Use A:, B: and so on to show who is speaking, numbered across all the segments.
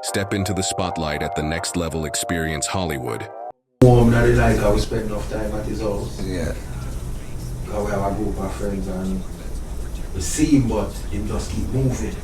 A: Step into the spotlight at the Next Level Experience Hollywood.
B: Home that like how we spend enough time at his house.
C: Yeah.
B: How we have a group of friends and we see him, but he just keep moving.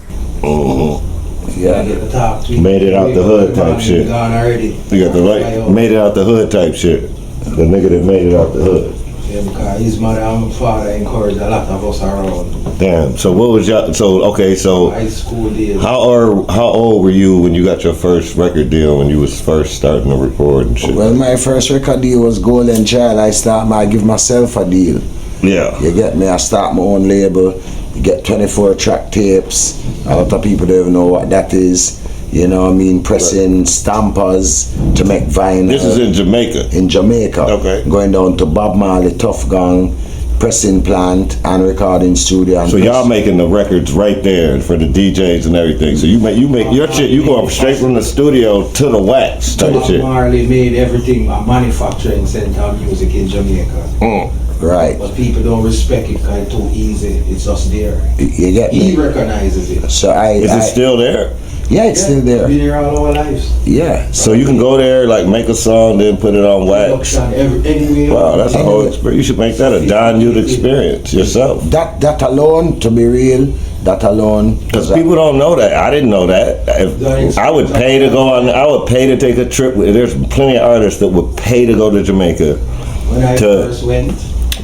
C: Yeah.
B: Get the top three.
D: Made it out the hood type shit.
B: Gone already.
D: You got the right, made it out the hood type shit. The nigga that made it out the hood.
B: Yeah, because his mother and father encouraged a lot of us around.
D: Damn. So what was y'all? So okay. So
B: High school days.
D: how old were you when you got your first record deal? When you was first starting to record and shit?
C: Well, my first record deal was Golden Child. I give myself a deal.
D: Yeah.
C: You get me? I start my own label. You get 24 track tapes. A lot of people don't even know what that is. You know what I mean? Pressing stampers to make vinyl.
D: This is in Jamaica.
C: In Jamaica.
D: Okay.
C: Going down to Bob Marley, Tough Gang, pressing plant and recording studio. And
D: So y'all making the records right there for the DJs and everything. So you make your shit. You go straight from the studio to the wax type
B: Bob
D: shit.
B: Marley made everything a manufacturing center of music in Jamaica.
C: Right.
B: But people don't respect it because it's too easy. It's just there.
C: You get
B: He
C: me?
B: recognizes it.
C: So
D: Is it still there?
C: Yeah, it's still there.
B: Been here all our lives.
C: Yeah.
D: So you can go there, like make a song, then put it on wax.
B: Production, anywhere.
D: Wow, that's a whole experience. You should make that a Don Yute experience yourself.
C: That alone, to be real, that alone.
D: Because people don't know that. I didn't know that. If I would pay to go on. I would pay to take a trip. There's plenty of artists that would pay to go to Jamaica.
B: When I first went.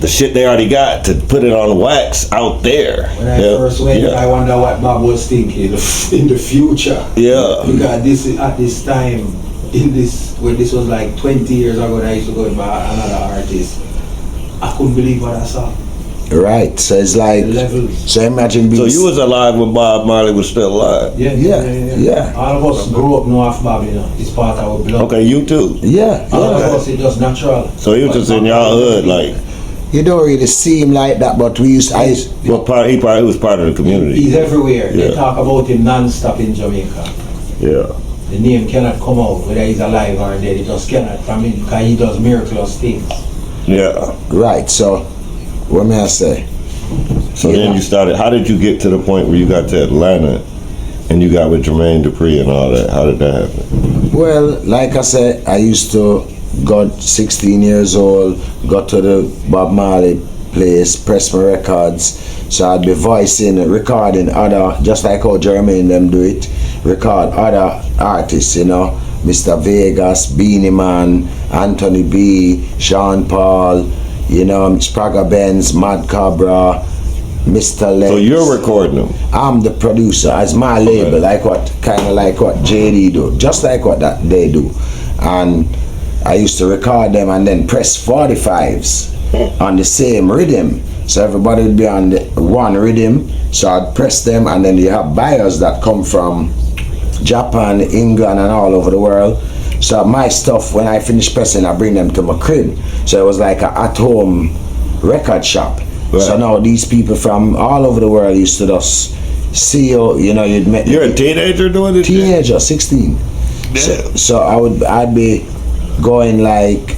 D: The shit they already got to put it on wax out there.
B: When I first went, I wonder what Bob was thinking in the future.
D: Yeah.
B: Because this at this time, when this was like 20 years ago, when I used to go with another artist, I couldn't believe what I saw.
C: Right. So it's like.
B: The levels.
C: So imagine being.
D: So you was alive when Bob Marley was still alive.
C: Yeah.
B: All of us grew up know of Bob, you know. It's part of our blood.
D: Okay, you too.
C: Yeah.
B: All of us, it just natural.
D: So he was just in y'all hood, like.
C: You don't really see him like that, but we used.
D: He was part of the community.
B: He's everywhere.
D: Yeah.
B: They talk about him non-stop in Jamaica.
D: Yeah.
B: The name cannot come out whether he's alive or dead. It just cannot from him because he does miraculous things.
D: Yeah.
C: Right. So, what may I say?
D: So then you started. How did you get to the point where you got to Atlanta, and you got with Jermaine Dupri and all that? How did that happen?
C: Well, like I said, I used to got 16 years old, got to the Bob Marley place, press my records. So I'd be voicing, recording other, just like how Jermaine them do it, record other artists, you know, Mr. Vegas, Beanie Man, Anthony B, Sean Paul, you know, Sprague Benz, Mad Cabra, Mr. Lex.
D: So you're recording them?
C: I'm the producer. It's my label, kind of like what JD do, just like what that they do. And I used to record them and then press 45s on the same rhythm. So everybody would be on the one rhythm. So I'd press them, and then you have buyers that come from Japan, England, and all over the world. So my stuff, when I finish pressing, I bring them to my crib. So it was like an at-home record shop. Right. So now these people from all over the world used to just see you know, you'd met.
D: You're a teenager doing this?
C: Teenager, 16.
D: Damn.
C: So I'd be going like,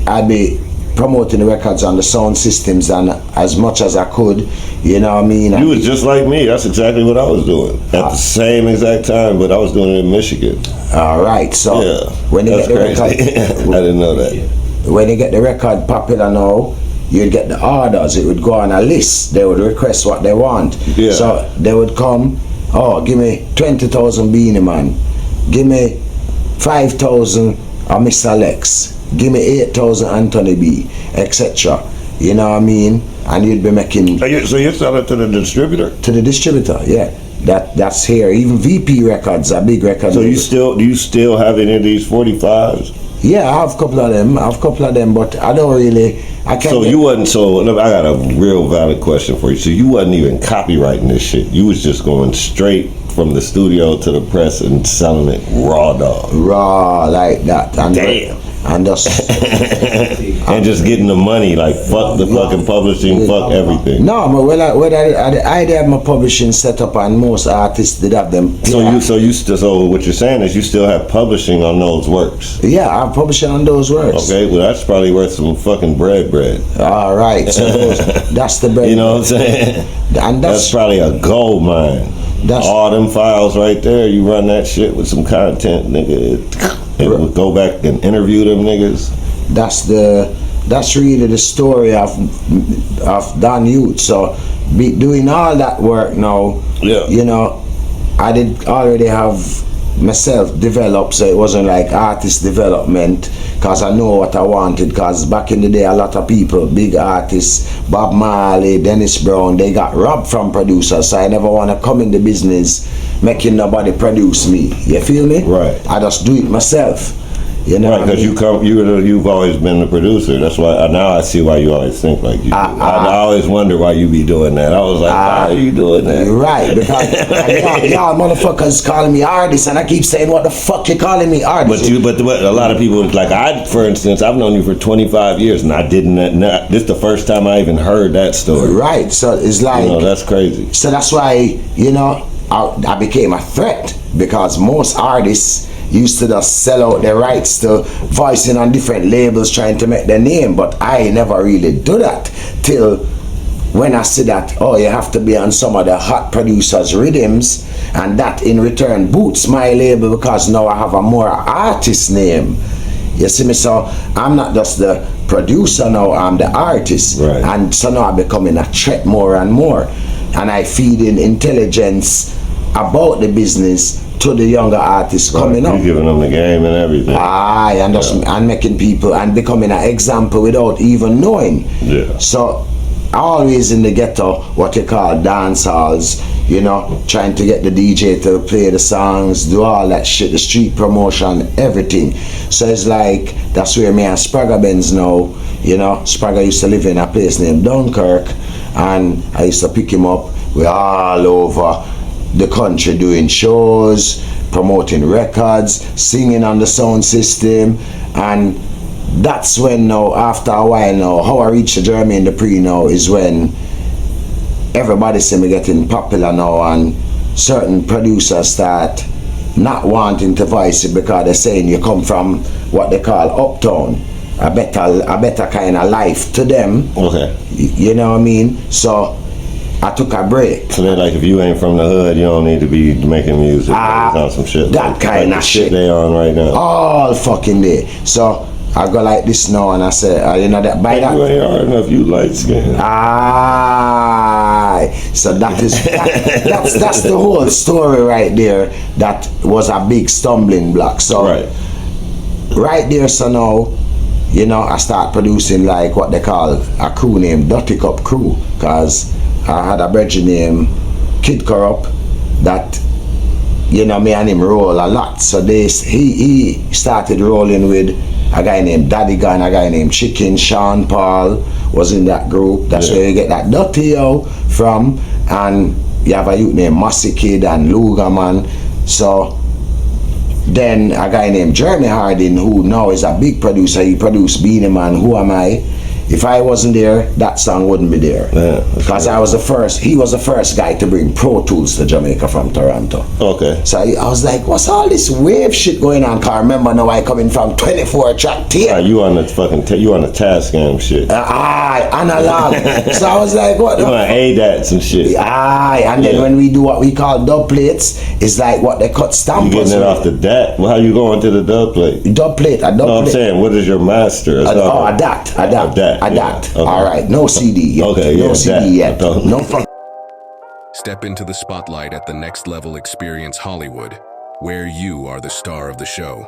C: I'd be promoting the records on the sound systems and as much as I could, you know what I mean?
D: You was just like me. That's exactly what I was doing at the same exact time, but I was doing it in Michigan.
C: All right, so
D: yeah,
C: when they get the
D: crazy.
C: record,
D: I didn't know that.
C: When they get the record popular now, you'd get the orders. It would go on a list. They would request what they want.
D: Yeah.
C: So they would come, give me 20,000 Beanie Man, give me 5,000 Mr. Lex, give me 8,000 Anthony B, etc. You know what I mean? And you'd be making.
D: So you're selling to the distributor?
C: To the distributor, yeah. That's here. Even VP Records are big records.
D: So do you still have any of these 45s?
C: Yeah, I have a couple of them. But I don't really. I can't.
D: So you wasn't. So I got a real valid question for you. So you wasn't even copywriting this shit. You was just going straight from the studio to the press and selling it raw dog.
C: Raw like that. And
D: damn.
C: And just
D: and just getting the money, like fuck the fucking publishing, fuck everything.
C: No, but I did have my publishing set up, and most artists did have them.
D: So what you're saying is you still have publishing on those works.
C: Yeah, I'm publishing on those works.
D: Okay, well that's probably worth some fucking bread.
C: All right, so that's the bread.
D: You know what I'm saying?
C: And
D: that's probably a gold mine.
C: That's
D: all them files right there. You run that shit with some content, nigga. It would go back and interview them niggas.
C: That's really the story of Don Yute. So doing all that work now, you know, I did already have myself developed, so it wasn't like artist development, because I know what I wanted. Because back in the day, a lot of people, big artists, Bob Marley, Dennis Brown, they got robbed from producers. So I never want to come in the business making nobody produce me. You feel me?
D: Right.
C: I just do it myself. You know,
D: right? Because you've always been the producer. That's why now I see why you always think like you. I always wonder why you be doing that. I was like, why are you doing that?
C: Right, because y'all motherfuckers calling me artist, and I keep saying, what the fuck you calling me artist?
D: But a lot of people, like for instance, I've known you for 25 years, and I didn't. This is the first time I even heard that story.
C: Right, so it's like,
D: you know, that's crazy.
C: So that's why, you know, I became a threat, because most artists used to just sell out their rights to voicing on different labels trying to make their name, but I never really do that till when I see that, oh, you have to be on some of the hot producers' rhythms, and that in return boosts my label, because now I have a more artist name. You see me? So I'm not just the producer now, I'm the artist.
D: Right.
C: And so now I'm becoming a threat more and more, and I feed in intelligence about the business to the younger artists coming up.
D: You're giving them the game and everything.
C: And making people and becoming an example without even knowing.
D: Yeah.
C: So always in the ghetto, what you call dance halls, you know, trying to get the DJ to play the songs, do all that shit, the street promotion, everything. So it's like, that's where me and Spragga Benz now, you know. Spragga used to live in a place named Dunkirk, and I used to pick him up. We're all over the country doing shows, promoting records, singing on the sound system. And that's when now, after a while now, how I reached Jeremy Dupri now is when everybody see me getting popular now, and certain producers start not wanting to voice it because they're saying you come from what they call uptown, a better kind of life to them.
D: Okay.
C: You know what I mean? So I took a break.
D: So they're like, if you ain't from the hood, you don't need to be making music. On some shit.
C: That kind of shit
D: they on right now.
C: All fucking day. So I go like this now, and I say, you know that by that.
D: You ain't hard enough. You light skin.
C: So that is that's the whole story right there. That was a big stumbling block. So right there. So now, you know, I start producing like what they call a crew named Dirty Cup Crew, because I had a brother named Kid Corrupt that, you know, me and him roll a lot. So he started rolling with a guy named Daddy Gun, a guy named Chicken. Sean Paul was in that group. That's where you get that Dirty Yo from. And you have a youth named Mossy Kid and Lugerman. So then a guy named Jeremy Hardin, who now is a big producer. He produced Beanie Man, Who Am I? If I wasn't there, that song wouldn't be there. Because I was the first, he was the first guy to bring Pro Tools to Jamaica from Toronto.
D: Okay.
C: So I was like, what's all this wave shit going on? Cause I remember now I coming from 24 track tape.
D: You on the fucking, you on the Tascam shit.
C: Analog. So I was like, what?
D: You on ADATs and shit.
C: And then when we do what we call dub plates, it's like what they cut stampers.
D: You getting it off the DAT? Well, how you going to the dub plate?
C: Dub plate, a dub plate.
D: I'm saying, what is your master?
C: A DAT.
D: Okay.
C: All right, no CD yet.
D: Okay,
C: no CD yet. No fuck.
A: Step into the spotlight at the Next Level Experience Hollywood, where you are the star of the show.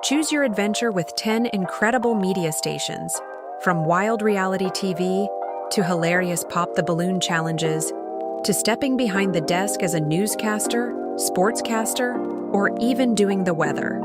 E: Choose your adventure with 10 incredible media stations, from wild reality TV to hilarious Pop the Balloon challenges to stepping behind the desk as a newscaster, sportscaster, or even doing the weather.